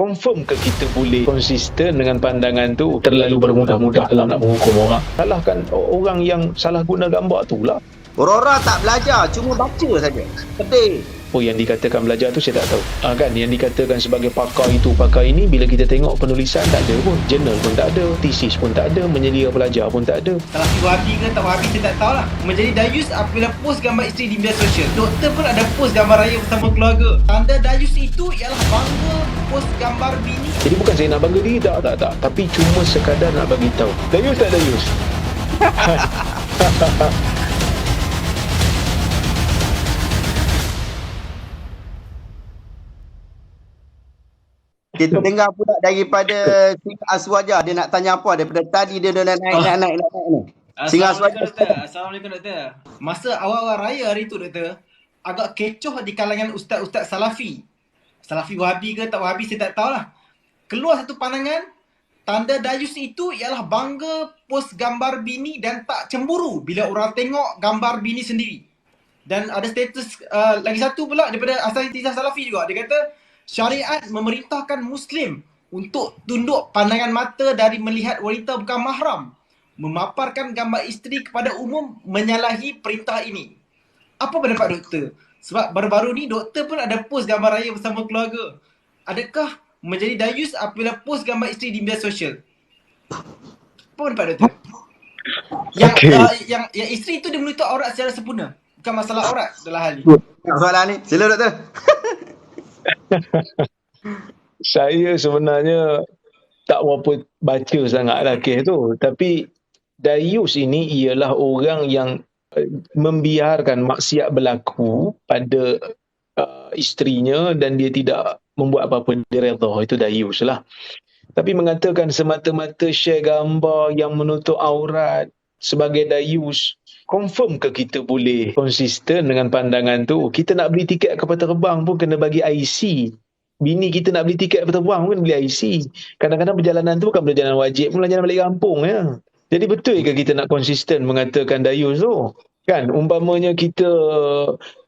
confirm ke kita boleh konsisten dengan pandangan tu? Terlalu bermudah-mudah dalam nak menghukum orang. Salahkan orang yang salah guna gambar tu lah. Orang-orang tak belajar, cuma baca saja. Pedih. Oh, yang dikatakan belajar tu saya tak tahu. Kan, yang dikatakan sebagai pakar itu, pakar ini, bila kita tengok penulisan tak ada pun. Jurnal pun tak ada, tesis pun tak ada, menyelia pelajar pun tak ada. Salafi Wahabi ke tak Wahabi saya tak tahulah. Menjadi dayus apabila post gambar isteri di media sosial. Doktor pun ada post gambar raya bersama keluarga. Tanda dayus itu ialah bangga post gambar bini. Jadi bukan saya nak bangga diri, tak. Tapi cuma sekadar nak bagi tahu. Dayus tak dayus? Kita dengar pula daripada Singa Aswaja. Dia nak tanya apa daripada tadi dia dah naik ni. Singa Aswaja. Assalamualaikum doktor. Masa awal-awal raya hari tu doktor, agak kecoh di kalangan ustaz-ustaz Salafi. Salafi Wahabi ke tak Wahabi saya tak tahulah. Keluar satu pandangan, tanda dayus itu ialah bangga post gambar bini dan tak cemburu bila orang tengok gambar bini sendiri. Dan ada status lagi satu pula daripada Asatizah Salafi juga. Dia kata syariat memerintahkan Muslim untuk tunduk pandangan mata dari melihat wanita bukan mahram. Memaparkan gambar isteri kepada umum menyalahi perintah ini. Apa pendapat doktor? Sebab baru-baru ni doktor pun ada post gambar raya bersama keluarga. Adakah menjadi dayus apabila post gambar isteri di media sosial? Apa pendapat doktor? Yang isteri itu dia menutup aurat secara sempurna. Bukan masalah aurat dalam hal ni. Soalan ni. Sila doktor. Saya sebenarnya tak berapa baca sangatlah kes tu. Tapi dayus ini ialah orang yang membiarkan maksiat berlaku pada isterinya dan dia tidak membuat apa-apa, dia redha. Itu dayus lah. Tapi mengatakan semata-mata share gambar yang menutup aurat sebagai dayus, confirm ke kita boleh konsisten dengan pandangan tu? Kita nak beli tiket kapal terbang pun kena bagi IC. Bini kita nak beli tiket kapal terbang pun kena beli IC. Kadang-kadang perjalanan tu bukan perjalanan wajib, pun perjalanan balik kampung ya. Jadi betul ke kita nak konsisten mengatakan dayus tu? Kan, umpamanya kita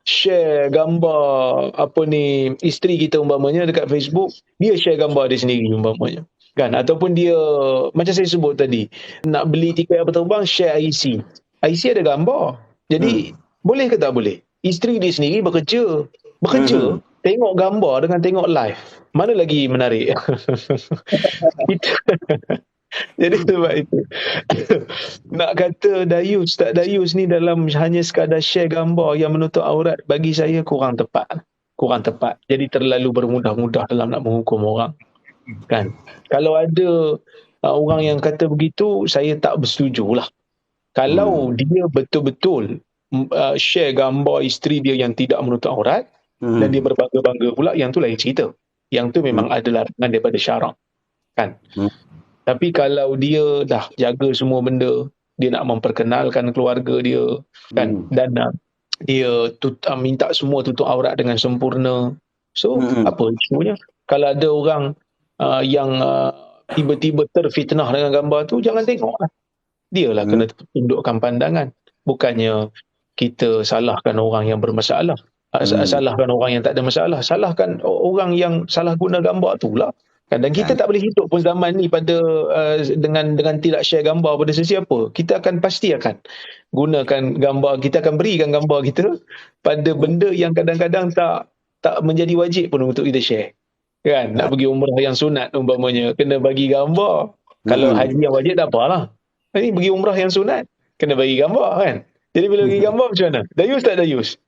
share gambar isteri kita umpamanya dekat Facebook, dia share gambar dia sendiri umpamanya. Kan, ataupun dia macam saya sebut tadi, nak beli tiket kapal terbang share IC. IC ada gambar. Jadi boleh ke tak boleh? Isteri dia sendiri bekerja, tengok gambar dengan tengok live. Mana lagi menarik? Jadi sebab itu nak kata dayus tak dayus ni dalam hanya sekadar share gambar yang menutup aurat, bagi saya kurang tepat. Jadi terlalu bermudah-mudah dalam nak menghukum orang. Kan? Kalau ada orang yang kata begitu, saya tak bersetujulah. Kalau dia betul-betul share gambar isteri dia yang tidak menutup aurat dan dia berbangga-bangga pula, yang tu lain cerita. Yang tu memang ada larangan daripada syarak. Kan? Tapi kalau dia dah jaga semua benda, dia nak memperkenalkan keluarga dia, kan, dan dia minta semua tutup aurat dengan sempurna. So, apa isunya? Kalau ada orang yang tiba-tiba terfitnah dengan gambar tu, jangan tengok lah. Dia lah kena tundukkan pandangan. Bukannya kita salahkan orang yang bermasalah. Salahkan orang yang tak ada masalah. Salahkan orang yang salah guna gambar tu lah. Dan kita tak boleh hidup pun zaman ni pada dengan tidak share gambar pada sesiapa. Kita pasti akan gunakan gambar, kita akan berikan gambar kita pada benda yang kadang-kadang tak menjadi wajib pun untuk kita share. Kan, nak pergi umrah yang sunat umpamanya, kena bagi gambar. Kalau haji yang wajib tak apalah. Ini pergi umrah yang sunat, kena bagi gambar kan. Jadi bila bagi gambar macam mana? Dayus tak dayus?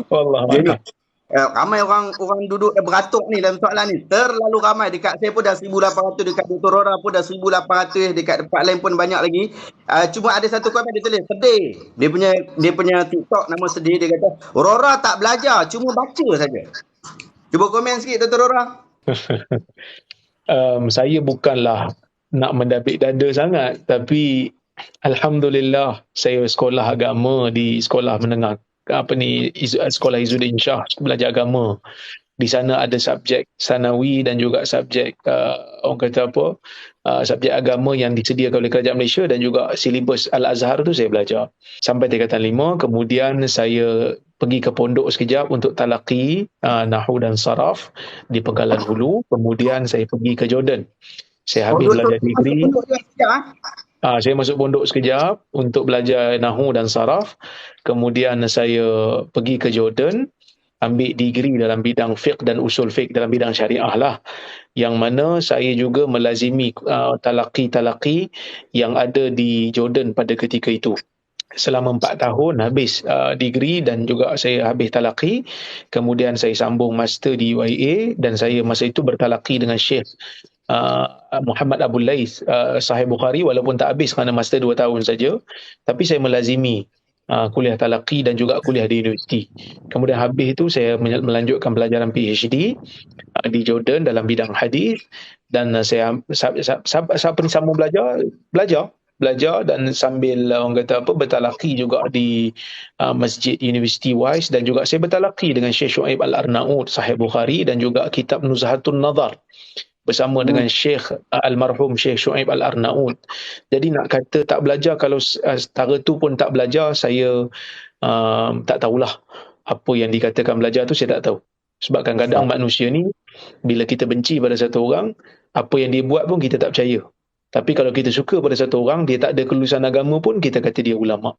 Wallah. Ramai orang duduk beratuk ni dalam soalan ni. Terlalu ramai. Dekat saya pun dah 1,800, dekat Dr. Rora pun dah 1,800, dekat tempat lain pun banyak lagi. Cuma ada satu komen dia tulis, sedih. Dia punya TikTok nama sedih, dia kata, Rora tak belajar, cuma baca saja. Cuba komen sikit Dr. Rora. Saya bukanlah nak mendabik dada sangat, tapi alhamdulillah saya sekolah agama di sekolah menengah sekolah Izzuddin Shah, belajar agama. Di sana ada subjek sanawi dan juga subjek orang kata subjek agama yang disediakan oleh Kerajaan Malaysia dan juga silibus Al-Azhar tu saya belajar sampai tingkatan 5. Kemudian saya pergi ke pondok sekejap untuk talaqi Nahwu dan Saraf di Pegalan Hulu. Kemudian saya pergi ke Jordan. Saya habis belajar degree. Saya masuk pondok sekejap untuk belajar Nahwu dan Saraf. Kemudian saya pergi ke Jordan, ambil degree dalam bidang fiqh dan usul fiqh dalam bidang syariah lah. Yang mana saya juga melazimi talaqi-talaqi yang ada di Jordan pada ketika itu. Selama 4 tahun habis degree dan juga saya habis talaqi. Kemudian saya sambung master di UiA dan saya masa itu bertalaqi dengan Syekh Muhammad Abdul Lais Sahih Bukhari, walaupun tak habis kerana master 2 tahun saja, tapi saya melazimi kuliah talaqi dan juga kuliah di universiti. Kemudian habis itu saya melanjutkan pelajaran PhD di Jordan dalam bidang hadis dan saya sambung belajar dan sambil orang kata bertalaqi juga di Masjid University Wise dan juga saya bertalaqi dengan Syekh Shu'aib Al-Arnaud Sahih Bukhari dan juga kitab Nuzhatun Nazar bersama dengan Syekh almarhum Syekh Shu'aib Al-Arnaud. Jadi nak kata tak belajar, kalau setara tu pun tak belajar, saya tak tahulah apa yang dikatakan belajar tu, saya tak tahu. Sebab kadang-kadang manusia ni bila kita benci pada satu orang, apa yang dia buat pun kita tak percaya. Tapi kalau kita suka pada satu orang, dia tak ada kelulusan agama pun, kita kata dia ulama.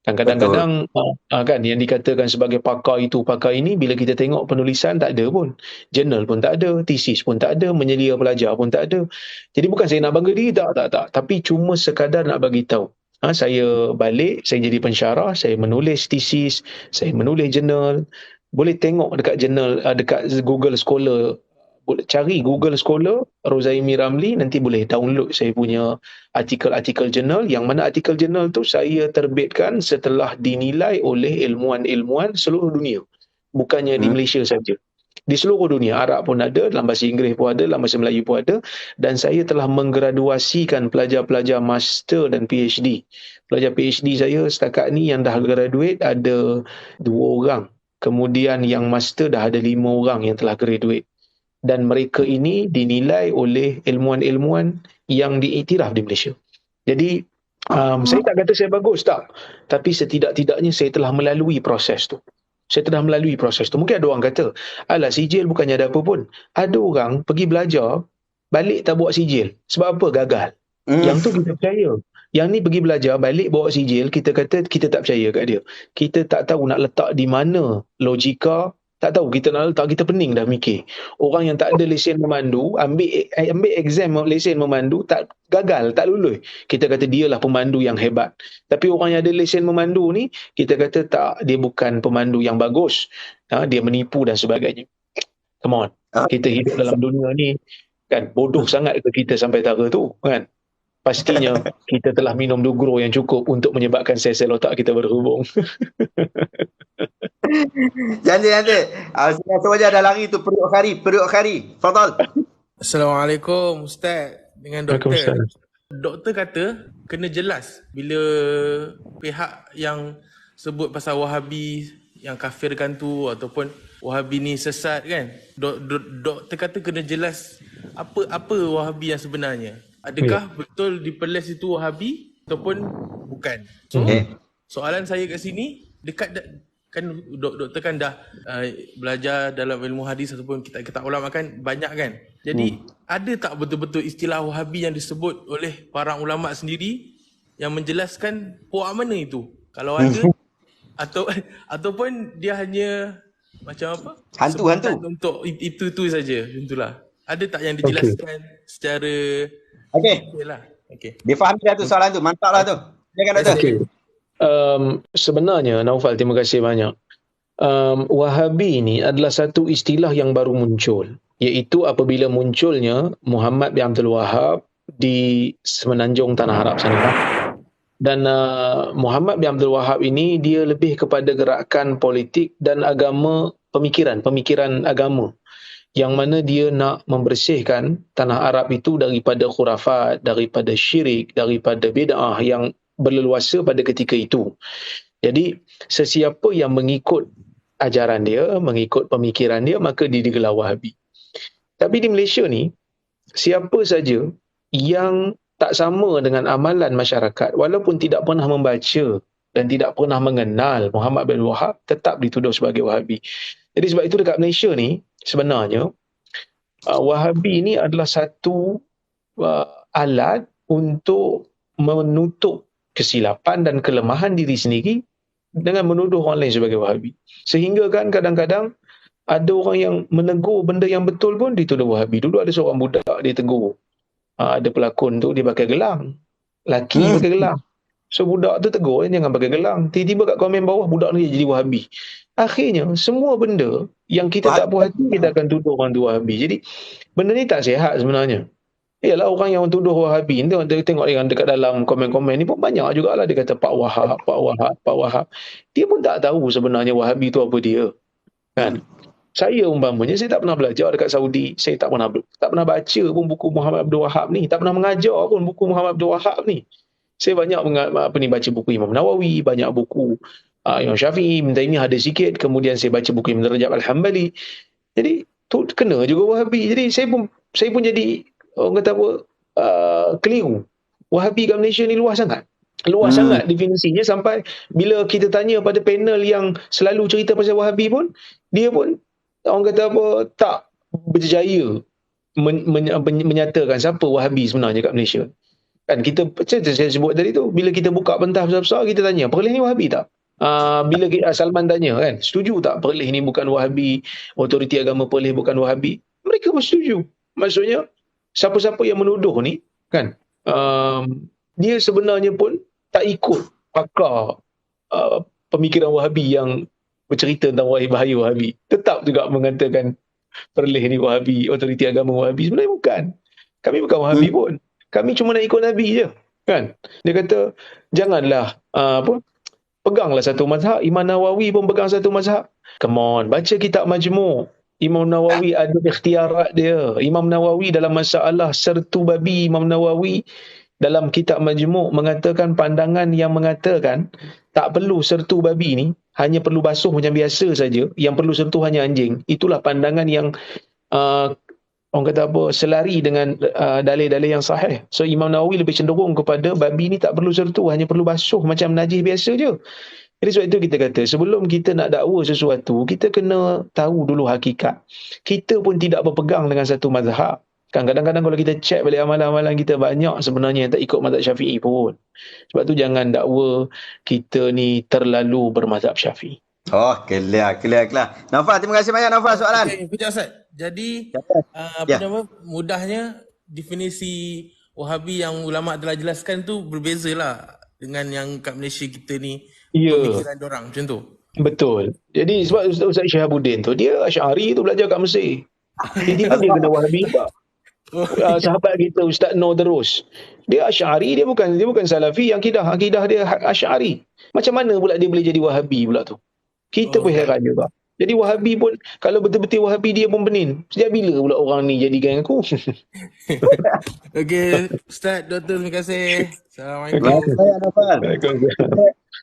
Dan kadang-kadang kan yang dikatakan sebagai pakar itu, pakar ini, bila kita tengok penulisan tak ada pun. Jurnal pun tak ada, tesis pun tak ada, menyelia pelajar pun tak ada. Jadi bukan saya nak bangga diri, tak. Tapi cuma sekadar nak bagi tahu. Saya balik, saya jadi pensyarah, saya menulis tesis, saya menulis jurnal. Boleh tengok dekat jurnal, dekat Google Scholar, boleh cari Google Scholar Rozaimi Ramli, nanti boleh download saya punya artikel-artikel jurnal, yang mana artikel jurnal tu saya terbitkan setelah dinilai oleh ilmuwan-ilmuwan seluruh dunia, bukannya di Malaysia saja, di seluruh dunia. Arab pun ada, dalam bahasa Inggeris pun ada, dalam bahasa Melayu pun ada. Dan saya telah menggraduasikan pelajar-pelajar master dan PhD. Pelajar PhD saya setakat ni yang dah graduate ada 2 orang. Kemudian yang master dah ada 5 orang yang telah graduate. Dan mereka ini dinilai oleh ilmuwan-ilmuwan yang diiktiraf di Malaysia. Jadi saya tak kata saya bagus, tak. Tapi setidak-tidaknya saya telah melalui proses tu. Mungkin ada orang kata, alah sijil bukannya ada apa pun. Ada orang pergi belajar, balik tak bawa sijil. Sebab apa? Gagal. Yang tu kita percaya. Yang ni pergi belajar, balik bawa sijil, kita kata kita tak percaya kat dia. Kita tak tahu nak letak di mana logika. Tak tahu kita nak letak, kita pening dah mikir. Orang yang tak ada lesen memandu, ambil exam lesen memandu, tak gagal, tak lulus. Kita kata dialah pemandu yang hebat. Tapi orang yang ada lesen memandu ni, kita kata tak, dia bukan pemandu yang bagus. Dia menipu dan sebagainya. Come on. Kita hidup dalam dunia ni, kan, bodoh sangat ke kita sampai tara tu, kan? Pastinya kita telah minum dugro yang cukup untuk menyebabkan sel-sel otak kita berhubung. Janji. Saya wajah dah lari tu Periuk Khari. Fadal. Assalamualaikum Ustaz dengan doktor. Doktor kata kena jelas bila pihak yang sebut pasal Wahabi yang kafirkan tu ataupun Wahabi ni sesat kan. Doktor kata kena jelas apa Wahabi yang sebenarnya. Adakah betul di Perlis itu Wahabi ataupun bukan? So, soalan saya kat sini, dekat kan doktor kan dah belajar dalam ilmu hadis ataupun kitab-kitab ulama kan banyak kan. Jadi ada tak betul-betul istilah Wahabi yang disebut oleh para ulama sendiri yang menjelaskan puak mana itu? Kalau ada ataupun dia hanya macam apa? Hantu. Untuk itu saja. Itulah. Ada tak yang dijelaskan secara Okey. Dia faham dah tu soalan tu. Mantap lah tu. Silakan doktor. Okay. Sebenarnya Naufal, terima kasih banyak. Wahabi ni adalah satu istilah yang baru muncul, iaitu apabila munculnya Muhammad bin Abdul Wahab di semenanjung Tanah Arab sana. Dan Muhammad bin Abdul Wahab ini dia lebih kepada gerakan politik dan agama, pemikiran agama, yang mana dia nak membersihkan Tanah Arab itu daripada khurafat, daripada syirik, daripada bid'ah yang berleluasa pada ketika itu. Jadi sesiapa yang mengikut ajaran dia, mengikut pemikiran dia, maka dia digelar Wahabi. Tapi di Malaysia ni, siapa saja yang tak sama dengan amalan masyarakat, walaupun tidak pernah membaca dan tidak pernah mengenal Muhammad bin Wahab, tetap dituduh sebagai Wahabi. Jadi sebab itu dekat Malaysia ni sebenarnya Wahabi ni adalah satu alat untuk menutup kesilapan dan kelemahan diri sendiri dengan menuduh orang lain sebagai Wahabi. Sehingga kan kadang-kadang ada orang yang menegur benda yang betul pun dituduh Wahabi. Dulu ada seorang budak dia tegur. Ada pelakon tu dia pakai gelang. Laki pakai gelang. So budak tu tegur jangan pakai gelang. Tiba-tiba kat komen bawah budak ni jadi Wahabi. Akhirnya semua benda yang kita tak puas hati kita akan tuduh orang tu Wahabi. Jadi benda ni tak sihat sebenarnya. Yalah orang yang tuduh Wahabi ni tengok yang dekat dalam komen-komen ni pun banyak jugalah dia kata Pak Wahab, Pak Wahab, Pak Wahab. Dia pun tak tahu sebenarnya Wahabi tu apa dia. Kan? Saya umpamanya saya tak pernah belajar dekat Saudi, saya tak pernah baca pun buku Muhammad Abdul Wahab ni, tak pernah mengajar pun buku Muhammad Abdul Wahab ni. Saya banyak baca buku Imam Nawawi, banyak buku Imam Syafi'i, Ibn Taimiyah ada sikit, kemudian saya baca buku Ibn Rajab Al-Hambali. Jadi tu kena juga Wahabi. Jadi saya pun jadi orang kata apa keliru. Wahabi kat Malaysia ni luas sangat. Luas sangat definisinya sampai bila kita tanya pada panel yang selalu cerita pasal Wahabi pun, dia pun orang kata apa tak berjaya menyatakan siapa Wahabi sebenarnya kat Malaysia. Kan kita saya sebut tadi tu, bila kita buka pentas besar-besar kita tanya Perlis ni Wahabi tak? Bila Salman tanya kan, setuju tak Perlis ni bukan Wahabi, otoriti agama Perlis bukan Wahabi? Mereka pun setuju. Maksudnya siapa-siapa yang menuduh ni kan, dia sebenarnya pun tak ikut pakar pemikiran Wahabi yang bercerita tentang bahaya Wahabi. Tetap juga mengatakan Perlis ni Wahabi, otoriti agama Wahabi. Sebenarnya bukan. Kami bukan Wahabi pun. Kami cuma nak ikut Nabi je. Kan? Dia kata, janganlah peganglah satu mazhab. Imam Nawawi pun pegang satu mazhab. Come on, baca kitab Majmu'. Imam Nawawi ada ikhtiarat dia. Imam Nawawi dalam masalah sertu babi, Imam Nawawi dalam kitab Majmu' mengatakan pandangan yang mengatakan tak perlu sertu babi ni, hanya perlu basuh macam biasa saja, yang perlu sentuh hanya anjing. Itulah pandangan yang orang kata apa, selari dengan dalil-dalil yang sahih. So Imam Nawawi lebih cenderung kepada babi ni tak perlu sertu, hanya perlu basuh macam najis biasa je. Jadi sebab itu kita kata, sebelum kita nak dakwa sesuatu, kita kena tahu dulu hakikat. Kita pun tidak berpegang dengan satu mazhab. Kan kadang-kadang kalau kita cek balik amalan-amalan kita, banyak sebenarnya yang tak ikut mazhab Syafi'i pun. Sebab tu jangan dakwa kita ni terlalu bermazhab Syafi'i. Oh, clear. Naufal, terima kasih banyak Naufal soalan. Okay, Kejap Ustaz. Jadi mudahnya definisi Wahabi yang ulama telah jelaskan tu berbezalah dengan yang kat Malaysia kita ni. Pemikiran diorang macam tu. Betul. Jadi sebab Ustaz Syahabuddin tu dia Asy'ari tu belajar kat Mesir. Tiba-tiba dia kena Wahabi juga. Sahabat kita Ustaz Nur Terus, dia Asy'ari, dia bukan Salafi, yang akidah dia Asy'ari. Macam mana pula dia boleh jadi Wahabi pula tu? Kita pun heran juga. Jadi Wahabi pun, kalau betul-betul Wahabi dia pun benin. Sejak bila pula orang ni jadi geng aku? Okey, Ustaz, Doktor, terima kasih. Assalamualaikum. Waalaikumsalam.